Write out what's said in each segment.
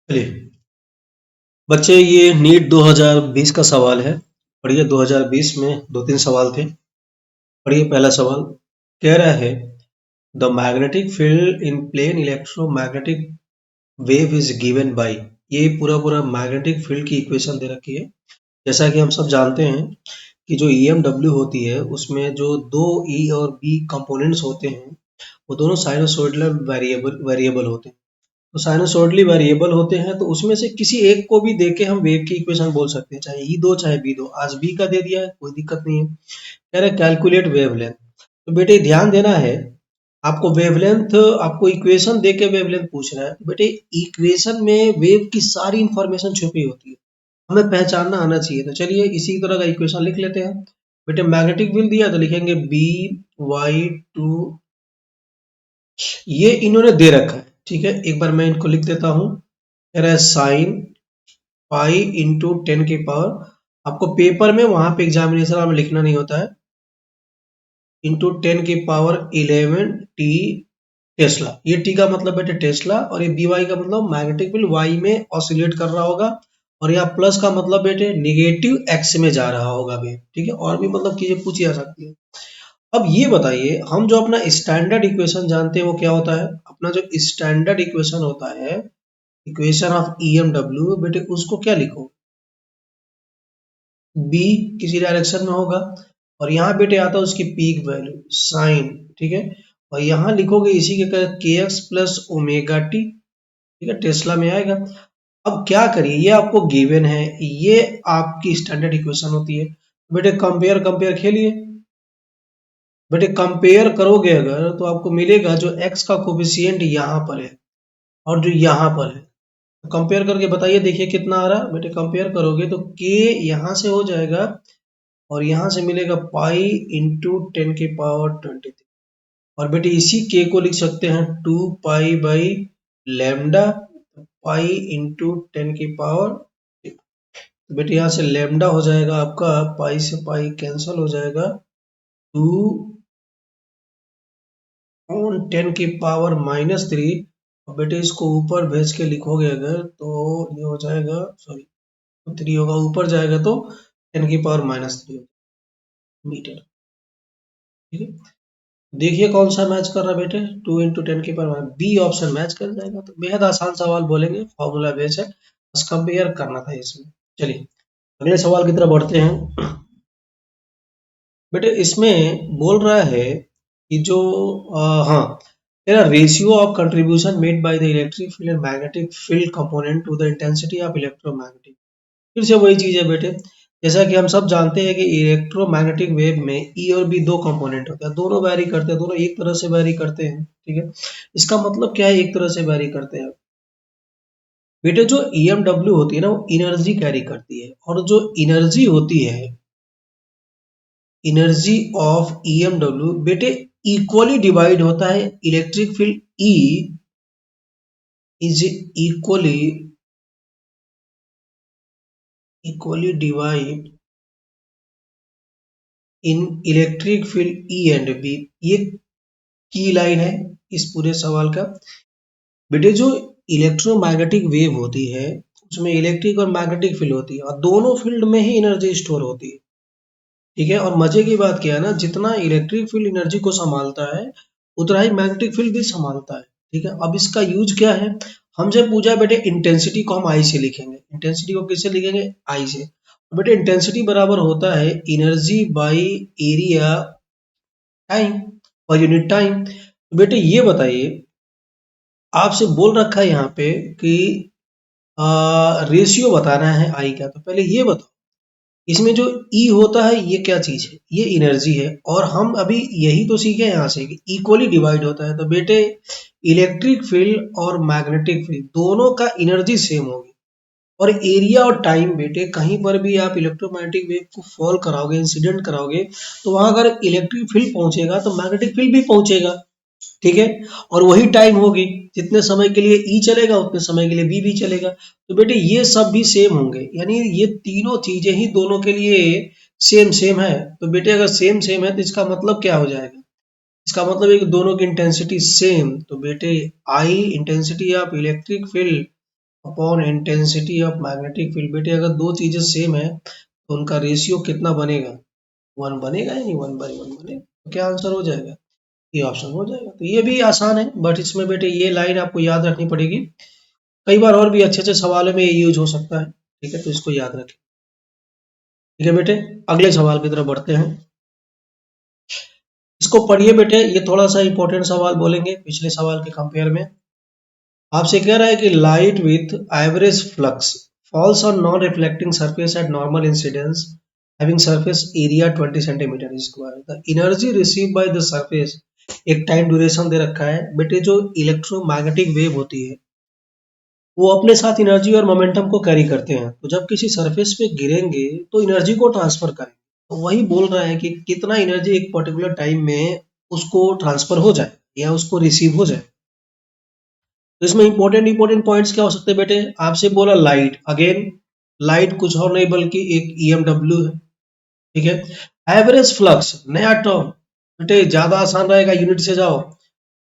चलिए बच्चे, ये नीट 2020 का सवाल है। पढ़िए, 2020 में दो तीन सवाल थे। पढ़िए, पहला सवाल कह रहा है the magnetic field in plane electromagnetic wave is given by. ये पूरा पूरा मैग्नेटिक फील्ड की इक्वेशन दे रखी है। जैसा कि हम सब जानते हैं कि जो EMW होती है उसमें जो दो ई और बी कंपोनेंट्स होते हैं वो दोनों साइनसोइडल वेरिएबल होते हैं। तो साइनसॉइडली वेरिएबल होते हैं, तो उसमें से किसी एक को भी देके हम वेव की इक्वेशन बोल सकते हैं, चाहे ई दो चाहे बी दो। आज बी का दे दिया है, कोई दिक्कत नहीं है। कह रहे कैलकुलेट वेवलेंथ। तो बेटे ध्यान देना है, आपको वेवलेंथ, आपको इक्वेशन दे के वेवलेंथ पूछ रहा है। तो बेटे इक्वेशन में वेव की सारी इंफॉर्मेशन छुपी होती है, हमें पहचानना आना चाहिए। तो चलिए इसी तरह का इक्वेशन लिख लेते हैं। बेटे मैग्नेटिक फील्ड दिया तो लिखेंगे बी वाई टू, ये इन्होंने दे रखा है। ठीक है, एक बार मैं इनको लिख देता हूं। कह रहा है साइन पाई इंटू 10 की पावर, आपको पेपर में वहां पे एग्जामिनेशन में लिखना नहीं होता है, इंटू 10 की पावर 11 टी टेस्ला। ये टी का मतलब बेटे टेस्ला, और ये बी वाई का मतलब मैग्नेटिक फील्ड वाई में ऑसिलेट कर रहा होगा, और यहाँ प्लस का मतलब बेटे निगेटिव एक्स में जा रहा होगा वेव। ठीक है, और भी मतलब चीजें पूछी जा सकती है। अब ये बताइए, हम जो अपना स्टैंडर्ड इक्वेशन जानते हैं वो क्या होता है? अपना जो स्टैंडर्ड इक्वेशन होता है, इक्वेशन ऑफ EMW, बेटे उसको क्या लिखो? बी किसी डायरेक्शन में होगा, और यहाँ बेटे आता है उसकी पीक वैल्यू साइन। ठीक है, और यहाँ लिखोगे इसी के एक्स प्लस ओमेगा टी। ठीक है, टेस्ला में आएगा। अब क्या करिए, ये आपको गिवन है, ये आपकी स्टैंडर्ड इक्वेशन होती है। बेटे कंपेयर कंपेयर खेलिए। बेटे कंपेयर करोगे अगर तो आपको मिलेगा जो एक्स का कोफिशिएंट यहाँ पर है और जो यहाँ पर है, तो कंपेयर करके बताइए, देखिए कितना आ रहा है। बेटे कंपेयर करोगे तो के यहाँ से हो जाएगा, और यहाँ से मिलेगा पाई इंटू 10 की पावर 23। और बेटे इसी के को लिख सकते हैं 2 pi by lambda, pi into 10 की पावर। तो बेटे यहाँ से लैम्डा हो जाएगा आपका, पाई से पाई कैंसल हो जाएगा, 2/10 की पावर -3। और बेटे इसको ऊपर भेज के लिखोगे अगर तो ये हो जाएगा, सॉरी 3 होगा, ऊपर जाएगा तो 10 की पावर -3 मीटर। ठीक है, देखिए कौन सा मैच कर रहा है बेटे, 2 × 10 की पावर, बी ऑप्शन मैच कर जाएगा। तो बेहद आसान सवाल बोलेंगे, फॉर्मूला बेस है, बस कंपेयर करना था इसमें। चलिए अगले सवाल की तरफ बढ़ते हैं। बेटे इसमें बोल रहा है कि जो हाँ, तेरा ratio of contribution made by the electric field and magnetic field component to the intensity of electromagnetic. फिर से वही चीज है बेटे, जैसा कि हम सब जानते हैं कि इलेक्ट्रोमैग्नेटिक वेव में ई और बी दो कंपोनेंट होते हैं, दोनों वैरी करते हैं, दोनों एक तरह से वैरी करते हैं। ठीक है, इसका मतलब क्या है एक तरह से वैरी करते हैं? बेटे जो EMW होती है ना, वो एनर्जी कैरी करती है, और जो एनर्जी होती है, एनर्जी ऑफ EMW बेटे इक्वली डिवाइड होता है। Electric field E is equally divide in electric field E and B। ये की लाइन है इस पूरे सवाल का। बेटे जो इलेक्ट्रोमैग्नेटिक वेव होती है उसमें इलेक्ट्रिक और मैग्नेटिक फील्ड होती है, और दोनों फील्ड में ही एनर्जी स्टोर होती है। ठीक है, और मजे की बात क्या है ना, जितना इलेक्ट्रिक फील्ड एनर्जी को संभालता है उतना ही मैग्नेटिक फील्ड भी संभालता है। ठीक है, अब इसका यूज क्या है, हमसे पूछा बेटे इंटेंसिटी को हम आई से लिखेंगे। इंटेंसिटी को किससे लिखेंगे? आई से। बेटे इंटेंसिटी बराबर होता है एनर्जी बाई एरिया टाइम, और यूनिट टाइम। तो बेटे ये बताइए, आपसे बोल रखा है यहाँ पे कि रेशियो बताना है आई का। तो पहले ये बताओ, इसमें जो ई होता है ये क्या चीज है? ये एनर्जी है, और हम अभी यही तो सीखे यहाँ से कि इक्वली डिवाइड होता है। तो बेटे इलेक्ट्रिक फील्ड और मैग्नेटिक फील्ड दोनों का एनर्जी सेम होगी, और एरिया और टाइम बेटे कहीं पर भी आप इलेक्ट्रोमैग्नेटिक वेव को फॉल कराओगे, इंसिडेंट कराओगे, तो वहां अगर इलेक्ट्रिक फील्ड पहुंचेगा तो मैग्नेटिक फील्ड भी पहुंचेगा। ठीक है, और वही टाइम होगी, जितने समय के लिए ई चलेगा उतने समय के लिए बी भी चलेगा। तो बेटे ये सब भी सेम होंगे, यानी ये तीनों चीजें ही दोनों के लिए सेम सेम है। तो बेटे अगर सेम सेम है तो इसका मतलब क्या हो जाएगा? इसका मतलब है कि दोनों की इंटेंसिटी सेम। तो बेटे I intensity of electric field upon intensity of magnetic field. बेटे अगर दो चीजें सेम है तो उनका रेशियो कितना बनेगा, 1 बनेगा या नहीं, 1/1 बनेगा। तो क्या आंसर हो जाएगा, ये ऑप्शन हो जाएगा। तो ये भी आसान है, बट इसमें बेटे ये लाइन आपको याद रखनी पड़ेगी। कई बार और भी अच्छे अच्छे सवालों में ये यूज हो सकता है, ठीक है, तो इसको याद रखें। ठीक है बेटे, अगले सवाल की तरफ बढ़ते हैं। इसको पढ़िए बेटे, ये थोड़ा सा इंपॉर्टेंट सवाल बोलेंगे पिछले सवाल के कंपेयर में। आपसे कह रहा है कि light with average flux falls on non reflecting surface at normal incidence having surface area 20 centimetre square, the energy receive by the surface, एक टाइम ड्यूरेशन दे रखा है। बेटे जो इलेक्ट्रोमैग्नेटिक वेव होती है वो अपने साथ एनर्जी और मोमेंटम को कैरी करते हैं, तो जब किसी सरफेस पे गिरेंगे तो एनर्जी को ट्रांसफर करेंगे। तो वही बोल रहा है कि कितना एनर्जी एक पर्टिकुलर टाइम में उसको ट्रांसफर हो जाए या उसको रिसीव हो जाए। तो इसमें इंपॉर्टेंट पॉइंट्स क्या हो सकते हैं बेटे, आपसे बोला लाइट, अगेन लाइट कुछ और नहीं बल्कि एक ईएमडब्ल्यू है, ठीक है। एवरेज फ्लक्स नया टर्म, बेटे ज्यादा आसान रहेगा, यूनिट से जाओ,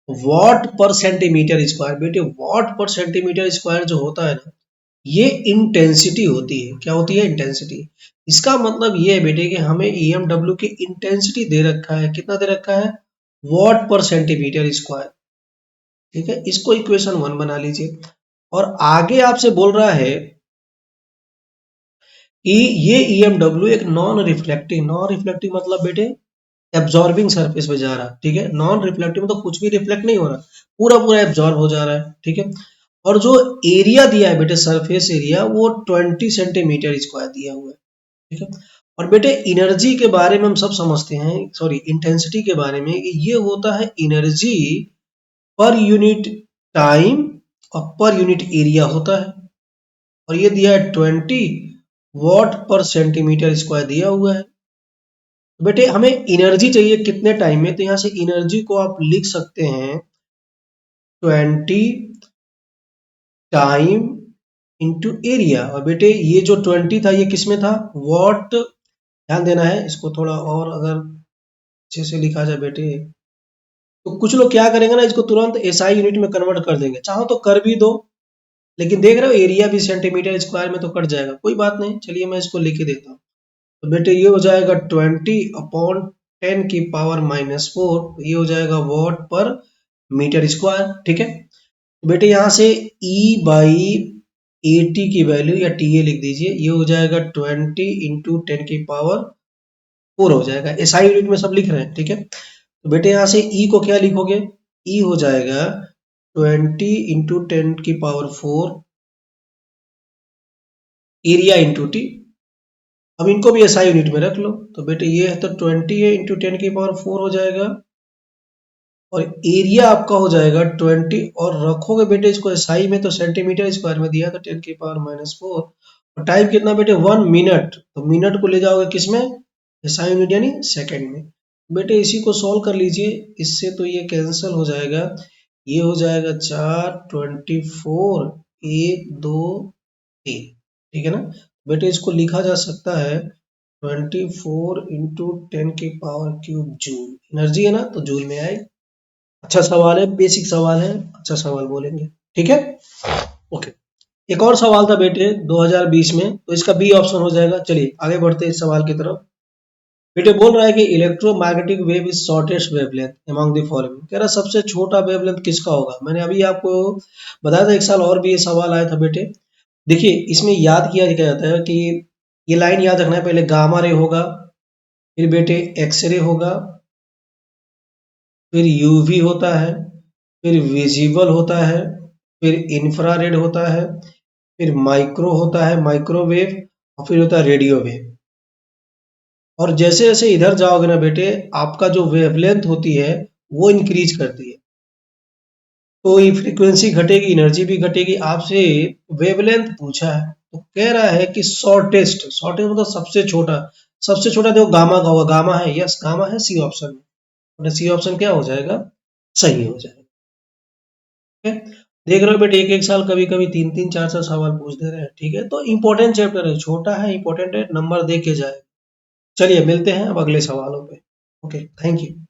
वॉट पर सेंटीमीटर स्क्वायर। बेटे वॉट पर सेंटीमीटर स्क्वायर जो होता है ना, ये इंटेंसिटी होती है। क्या होती है, इंटेंसिटी। इसका मतलब ये है बेटे कि हमें ईएमडब्ल्यू की इंटेंसिटी दे रखा है, कितना दे रखा है, वॉट पर सेंटीमीटर स्क्वायर, ठीक है। इसको इक्वेशन 1 बना लीजिए। और आगे आपसे बोल रहा है कि ये ईएमडब्ल्यू एक नॉन रिफ्लेक्टिव मतलब बेटे एब्जॉर्बिंग सरफेस पे जा रहा है, ठीक है। नॉन रिफ्लेक्टिव मतलब कुछ भी रिफ्लेक्ट नहीं हो रहा, पूरा पूरा एब्जॉर्ब हो जा रहा है, ठीक है। और जो एरिया दिया है बेटे, सरफेस एरिया, वो 20 सेंटीमीटर स्क्वायर दिया हुआ है, ठीक है। और बेटे एनर्जी के बारे में हम सब समझते हैं, सॉरी इंटेंसिटी के बारे में, कि ये होता है एनर्जी पर यूनिट टाइम और पर यूनिट एरिया होता है। और ये दिया है 20 वॉट पर सेंटीमीटर स्क्वायर दिया हुआ है। तो बेटे हमें एनर्जी चाहिए कितने टाइम में, तो यहां से एनर्जी को आप लिख सकते हैं 20 टाइम इंटू एरिया। और बेटे ये जो 20 था ये किस में था, वॉट, ध्यान देना है इसको थोड़ा और अगर अच्छे से लिखा जाए बेटे, तो कुछ लोग क्या करेंगे ना, इसको तुरंत एसआई यूनिट में कन्वर्ट कर देंगे, चाहो तो कर भी दो, लेकिन देख रहे हो एरिया भी सेंटीमीटर स्क्वायर में तो कट जाएगा, कोई बात नहीं, चलिए मैं इसको लिख के देता हूँ। तो बेटे ये हो जाएगा 20/10⁻⁴, ये हो जाएगा वॉट पर मीटर स्क्वायर, ठीक है। तो बेटे यहाँ से E/80 की वैल्यू या TA लिख दीजिए, ये हो जाएगा 20 × 10⁴ हो जाएगा, एसआई यूनिट में सब लिख रहे हैं, ठीक है। तो बेटे यहाँ से E को क्या लिखोगे, E हो जाएगा 20 × 10⁴ एरिया इंटू टी। अब इनको भी एसआई यूनिट में रख लो, तो बेटे ये है तो 20 है इंटू 10⁴ हो जाएगा, और एरिया आपका हो जाएगा 20, और रखोगे बेटे इसको एसआई में तो सेंटीमीटर स्क्वायर में दिया, तो 10⁻⁴। और टाइम कितना बेटे 1 मिनट, तो मिनट को ले जाओगे किसमें, एसआई यूनिट यानी सेकंड में। बेटे इसी को सॉल्व कर लीजिए, इससे तो ये कैंसिल हो जाएगा, ये हो जाएगा 4 24 1 2 3, ठीक है ना। बेटे इसको लिखा जा सकता है 24 × 10⁻³ जूल, एनर्जी है ना तो जूल में आएगी। अच्छा सवाल है, बेसिक सवाल है, अच्छा सवाल बोलेंगे, ठीक है। ओके, एक और सवाल था बेटे 2020 में, तो इसका बी ऑप्शन हो जाएगा। चलिए आगे बढ़ते हैं इस सवाल की तरफ। बेटे बोल रहा है कि electromagnetic wave is shortest wavelength among the following, कह रहा सबसे छोटा वेवलेंथ किसका होगा। मैंने अभी आपको बताया था, एक साल और भी ये सवाल आया था बेटे। देखिए इसमें याद किया जाता है कि ये लाइन याद रखना है, पहले गामा रे होगा, फिर बेटे एक्सरे होगा, फिर यूवी होता है, फिर विजिबल होता है, फिर इंफ्रारेड होता है, फिर माइक्रो होता है माइक्रोवेव, और फिर होता है रेडियो वेव। और जैसे जैसे इधर जाओगे ना बेटे, आपका जो वेवलेंथ होती है वो इंक्रीज करती है, तो ये फ्रीक्वेंसी घटेगी, एनर्जी भी घटेगी। आपसे वेवलेंथ पूछा है तो कह रहा है कि शॉर्टेस्ट, शॉर्टेस्ट मतलब सबसे छोटा, सबसे छोटा देखो गामा का होगा, गामा है, यस गामा है सी ऑप्शन में, सी ऑप्शन क्या हो जाएगा, सही हो जाएगा, ठीक है। देख रहे हो बेटे एक एक साल कभी कभी 3 3 4 4 सवाल पूछ दे रहे हैं, ठीक है। तो इंपॉर्टेंट चैप्टर है, छोटा है, इंपॉर्टेंट है, नंबर दे के जाए। चलिए मिलते हैं अब अगले सवालों पे। Okay, thank you.